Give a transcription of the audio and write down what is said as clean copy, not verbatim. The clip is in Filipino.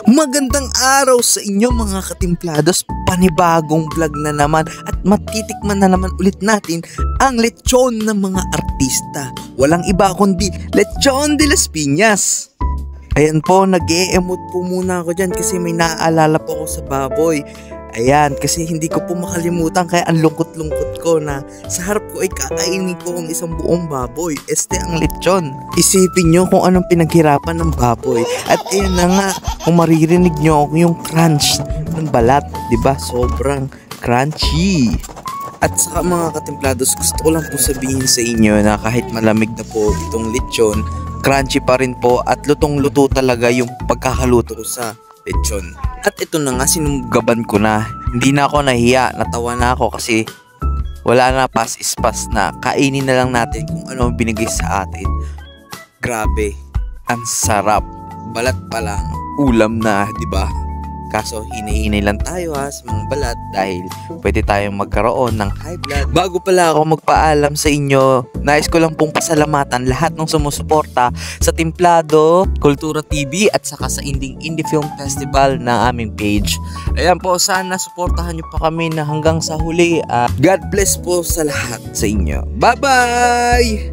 Magandang araw sa inyo mga katimplados, panibagong vlog na naman at matitikman na naman ulit natin ang lechon ng mga artista. Walang iba kundi Lechon de las Piñas. Ayan po, nag-e-emote po muna ako dyan kasi may naaalala po ako sa baboy. Ayan, kasi hindi ko po makalimutan kaya ang lungkot-lungkot ko na sa harap ko ay kakainin ko ang isang buong baboy. Ang lechon. Isipin nyo kung anong pinaghirapan ng baboy. At ayan na nga, kung maririnig nyo yung crunch ng balat, diba? Sobrang crunchy. At saka mga katemplados, gusto ko lang po sabihin sa inyo na kahit malamig na po itong lechon, crunchy pa rin po at lutong-luto talaga yung pagkakaluto ko sa lechon. At ito na nga, sinugaban ko na. Hindi na ako nahiya, natawa na ako kasi wala na, pass is pass na. Kainin na lang natin kung ano binigay sa atin. Grabe, ang sarap. Balat pa lang, ulam na, di ba? Kaso hinay-hinay lang tayo sa mga balat dahil pwede tayong magkaroon ng high blood. Bago pala ako magpaalam sa inyo, nais ko lang pong pasalamatan lahat ng sumusuporta sa Templado, Kultura TV at saka sa Indie Film Festival na aming page. Ayan po, sana suportahan nyo pa kami na hanggang sa huli. God bless po sa lahat sa inyo. Bye-bye!